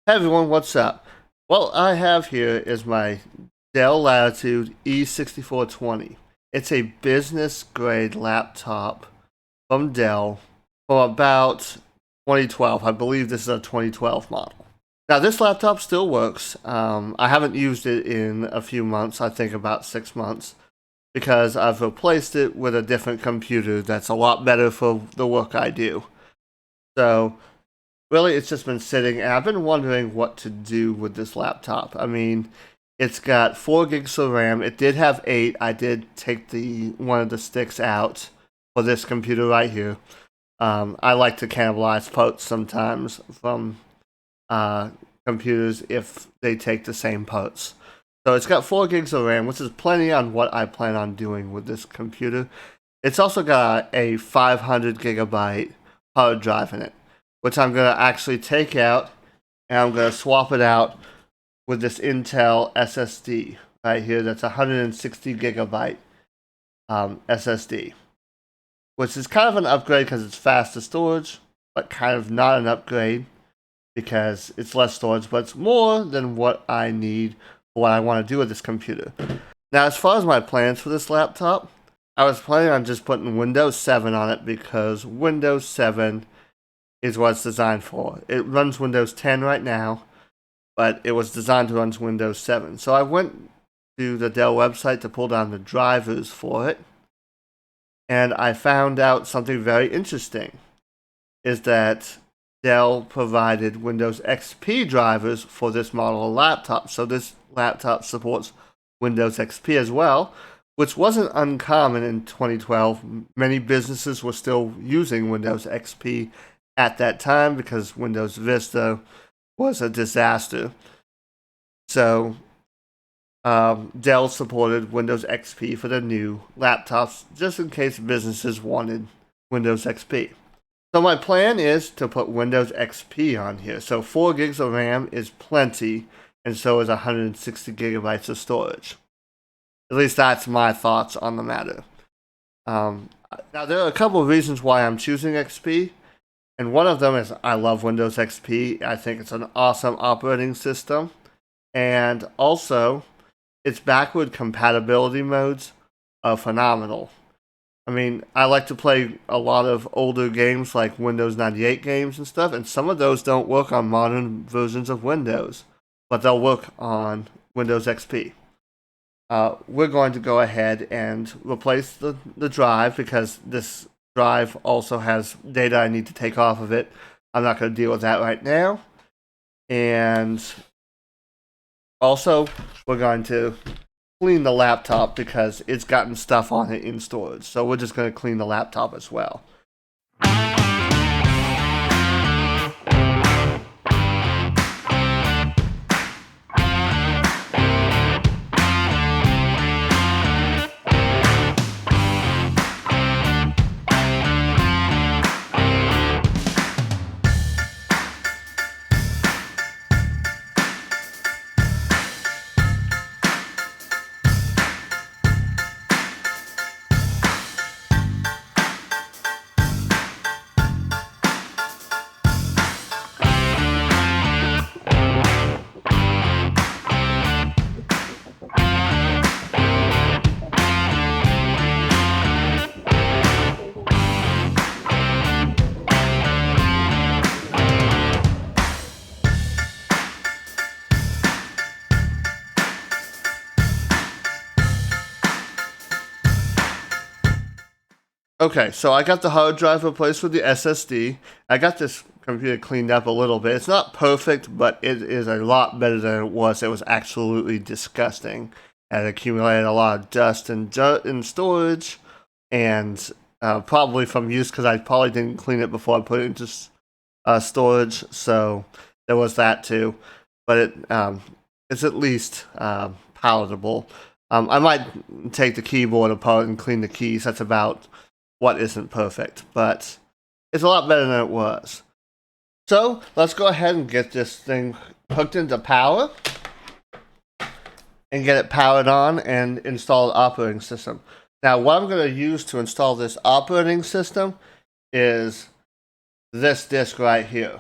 Hey everyone, what's up? Well, I have here is my Dell Latitude E6420. It's a business grade laptop from Dell from about 2012. I believe this is a 2012 model. Now, this laptop still works. I haven't used it in a few months, I think about 6 months, because I've replaced it with a different computer that's a lot better for the work I do. So, really, it's just been sitting, and I've been wondering what to do with this laptop. I mean, it's got 4 gigs of RAM. It did have 8. I did take the one of the sticks out for this computer right here. I like to cannibalize parts sometimes from uh, computers if they take the same parts. So it's got 4 gigs of RAM, which is plenty on what I plan on doing with this computer. It's also got a 500 gigabyte hard drive in it, which I'm going to actually take out, and I'm going to swap it out with this Intel SSD right here. That's 160 gigabyte SSD, which is kind of an upgrade because it's faster storage, but kind of not an upgrade because it's less storage, but it's more than what I need for what I want to do with this computer. Now, as far as my plans for this laptop, I was planning on just putting Windows 7 on it because Windows 7 is what it's designed for. It runs Windows 10 right now, but it was designed to run Windows 7. So I went to the Dell website to pull down the drivers for it, and I found out something very interesting, is that Dell provided Windows XP drivers for this model of laptop. So this laptop supports Windows XP as well, which wasn't uncommon in 2012. Many businesses were still using Windows XP at that time because Windows Vista was a disaster. So Dell supported Windows XP for the new laptops just in case businesses wanted Windows XP. So my plan is to put Windows XP on here. So 4 gigs of RAM is plenty, and so is 160 gigabytes of storage. At least that's my thoughts on the matter. Now there are a couple of reasons why I'm choosing XP. And one of them is I love Windows XP. I think it's an awesome operating system. And also, its backward compatibility modes are phenomenal. I mean, I like to play a lot of older games like Windows 98 games and stuff, and some of those don't work on modern versions of Windows, but they'll work on Windows XP. We're going to go ahead and replace the drive because this drive also has data I need to take off of it. I'm not going to deal with that right now. And also, we're going to clean the laptop because it's gotten stuff on it in storage. So we're just going to clean the laptop as well. Okay, so I got the hard drive replaced with the SSD. I got this computer cleaned up a little bit. It's not perfect, but it is a lot better than it was. It was absolutely disgusting. It accumulated a lot of dust and dirt in storage, and probably from use because I probably didn't clean it before I put it into storage. So there was that too. But it's at least palatable. I might take the keyboard apart and clean the keys. That's about what isn't perfect, but it's a lot better than it was. So let's go ahead and get this thing hooked into power and get it powered on and install the operating system. Now, what I'm going to use to install this operating system is this disk right here.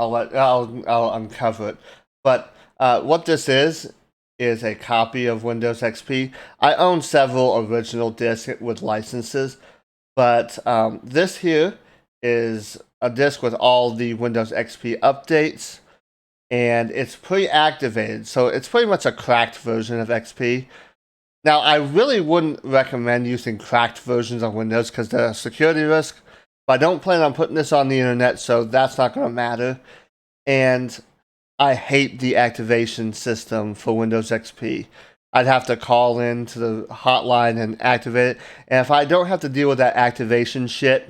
I'll uncover it. But what this is a copy of Windows XP. I own several original discs with licenses, but this here is a disk with all the Windows XP updates, and it's pre-activated, so it's pretty much a cracked version of XP. Now, I really wouldn't recommend using cracked versions of Windows because they're a security risk, but I don't plan on putting this on the internet, so that's not going to matter. And I hate the activation system for Windows XP. I'd have to call in to the hotline and activate it. And if I don't have to deal with that activation shit,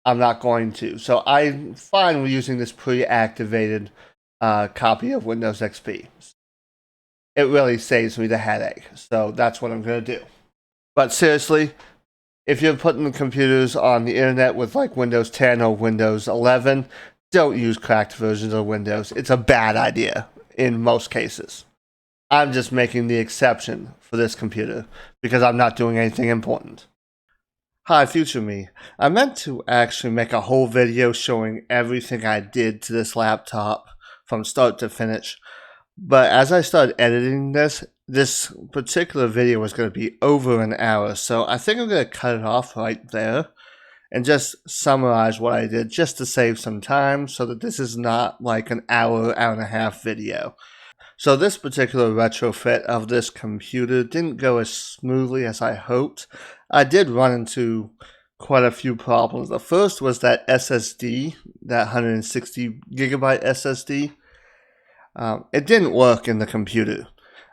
I'm not going to. So I'm fine with using this pre-activated copy of Windows XP. It really saves me the headache. So that's what I'm going to do. But seriously, if you're putting computers on the internet with like Windows 10 or Windows 11, don't use cracked versions of Windows. It's a bad idea in most cases. I'm just making the exception for this computer because I'm not doing anything important. Hi, future me. I meant to actually make a whole video showing everything I did to this laptop from start to finish. But as I started editing this particular video was going to be over an hour, so I think I'm going to cut it off right there and just summarize what I did just to save some time so that this is not like an hour and a half video. So this particular retrofit of this computer didn't go as smoothly as I hoped. I did run into quite a few problems. The first was that SSD, that 160 gigabyte SSD. It didn't work in the computer.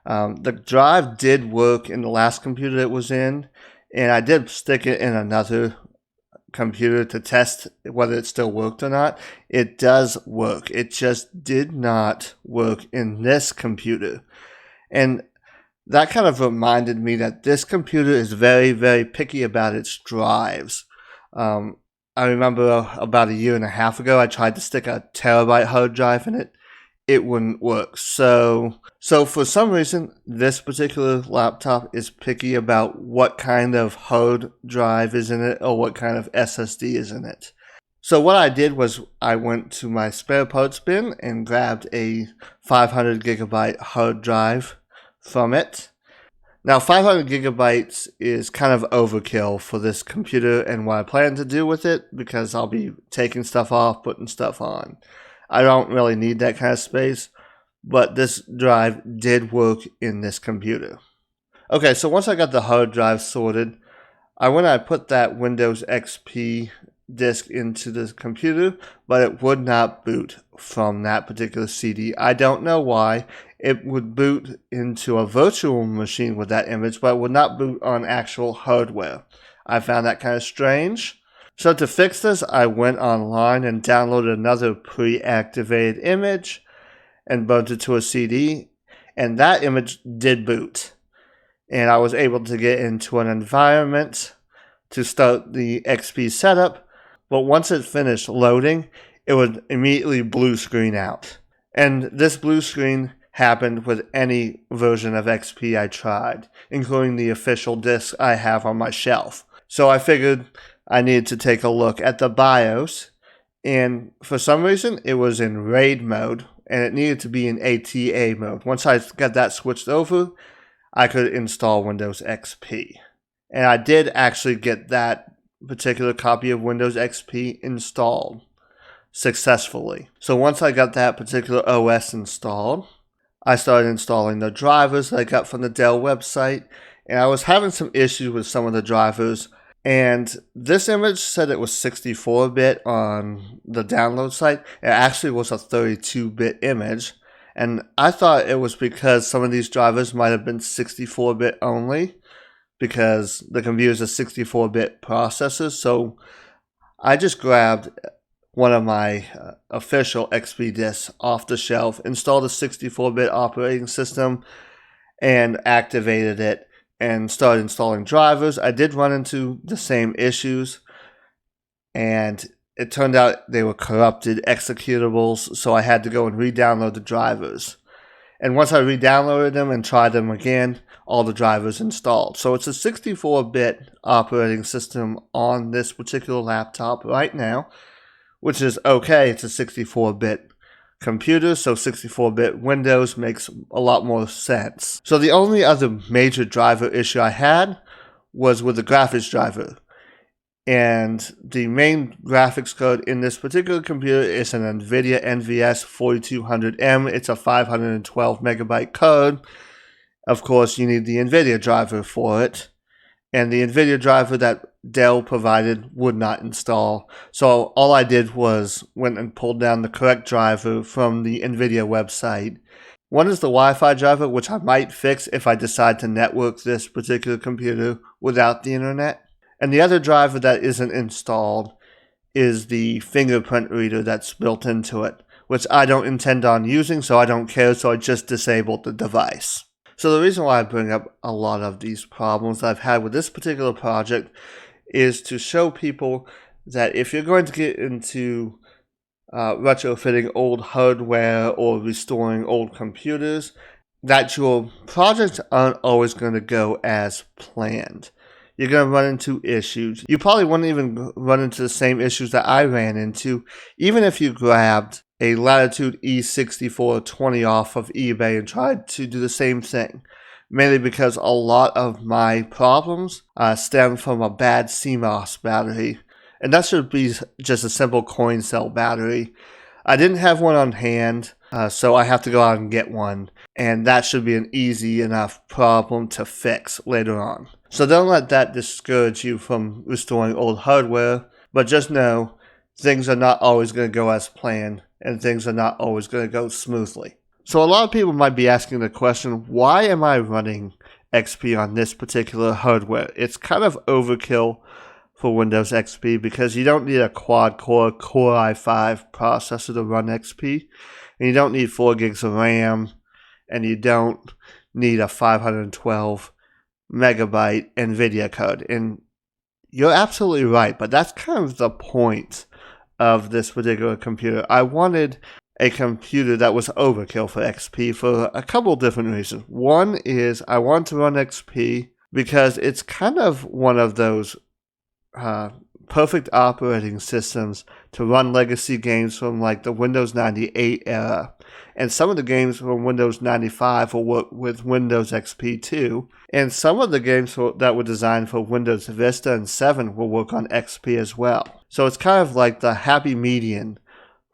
The drive did work in the last computer it was in, and I did stick it in another computer to test whether it still worked or not. It does work. It just did not work in this computer. And that kind of reminded me that this computer is very, very picky about its drives. I remember about a year and a half ago, I tried to stick a terabyte hard drive in it. It wouldn't work. So for some reason, this particular laptop is picky about what kind of hard drive is in it or what kind of SSD is in it. So what I did was I went to my spare parts bin and grabbed a 500 gigabyte hard drive from it. Now 500 gigabytes is kind of overkill for this computer and what I plan to do with it because I'll be taking stuff off, putting stuff on. I don't really need that kind of space, but this drive did work in this computer. Okay, so once I got the hard drive sorted, I put that Windows XP disk into the computer, but it would not boot from that particular CD. I don't know why. It would boot into a virtual machine with that image, but it would not boot on actual hardware. I found that kind of strange. So to fix this, I went online and downloaded another pre-activated image and bumped it to a CD, and that image did boot. And I was able to get into an environment to start the XP setup, but once it finished loading, it would immediately blue screen out. And this blue screen happened with any version of XP I tried, including the official disc I have on my shelf. So I figured I needed to take a look at the BIOS, and for some reason it was in RAID mode and it needed to be in ATA mode. Once I got that switched over, I could install Windows XP. And I did actually get that particular copy of Windows XP installed successfully. So once I got that particular OS installed, I started installing the drivers that I got from the Dell website, and I was having some issues with some of the drivers. And this image said it was 64-bit on the download site. It actually was a 32-bit image. And I thought it was because some of these drivers might have been 64-bit only because the computer's a 64-bit processor. So I just grabbed one of my official XP disks off the shelf, installed a 64-bit operating system, and activated it and started installing drivers. I did run into the same issues, and it turned out they were corrupted executables, so I had to go and re-download the drivers. And once I re-downloaded them and tried them again, all the drivers installed. So it's a 64-bit operating system on this particular laptop right now, which is okay. It's a 64-bit computer, so 64-bit Windows makes a lot more sense. So the only other major driver issue I had was with the graphics driver. And the main graphics card in this particular computer is an NVIDIA NVS 4200M. It's a 512 megabyte card. Of course, you need the NVIDIA driver for it. And the NVIDIA driver that Dell provided would not install. So all I did was went and pulled down the correct driver from the NVIDIA website. One is the Wi-Fi driver, which I might fix if I decide to network this particular computer without the internet. And the other driver that isn't installed is the fingerprint reader that's built into it, which I don't intend on using, so I don't care, so I just disabled the device. So the reason why I bring up a lot of these problems I've had with this particular project is to show people that if you're going to get into retrofitting old hardware or restoring old computers, that your projects aren't always going to go as planned. You're going to run into issues. You probably wouldn't even run into the same issues that I ran into, even if you grabbed a Latitude E6420 off of eBay and tried to do the same thing. Mainly because a lot of my problems stem from a bad CMOS battery. And that should be just a simple coin cell battery. I didn't have one on hand, so I have to go out and get one. And that should be an easy enough problem to fix later on. So don't let that discourage you from restoring old hardware, but just know things are not always going to go as planned, and things are not always going to go smoothly. So a lot of people might be asking the question, why am I running XP on this particular hardware? It's kind of overkill for Windows XP because you don't need a quad-core Core i5 processor to run XP, and you don't need 4 gigs of RAM, and you don't need a 512 megabyte NVIDIA card. And you're absolutely right, but that's kind of the point of this particular computer. I wanted a computer that was overkill for XP for a couple different reasons. One is I want to run XP because it's kind of one of those perfect operating systems to run legacy games from like the Windows 98 era. And some of the games from Windows 95 will work with Windows XP too. And some of the games that were designed for Windows Vista and 7 will work on XP as well. So it's kind of like the happy median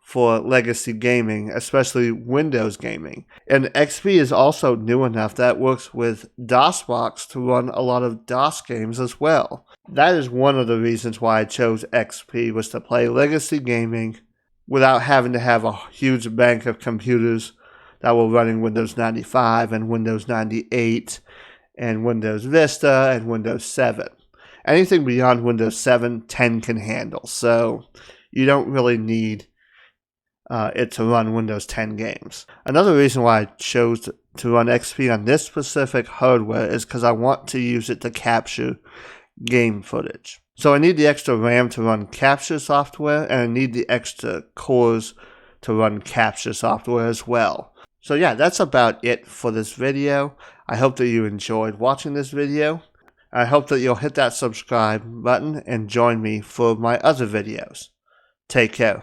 for legacy gaming, especially Windows gaming. And XP is also new enough that it works with DOSBox to run a lot of DOS games as well. That is one of the reasons why I chose XP, was to play legacy gaming without having to have a huge bank of computers that were running Windows 95 and Windows 98 and Windows Vista and Windows 7. Anything beyond Windows 7, 10 can handle. So you don't really need it to run Windows 10 games. Another reason why I chose to run XP on this specific hardware is because I want to use it to capture game footage. So I need the extra RAM to run capture software, and I need the extra cores to run capture software as well. So yeah, that's about it for this video. I hope that you enjoyed watching this video. I hope that you'll hit that subscribe button and join me for my other videos. Take care.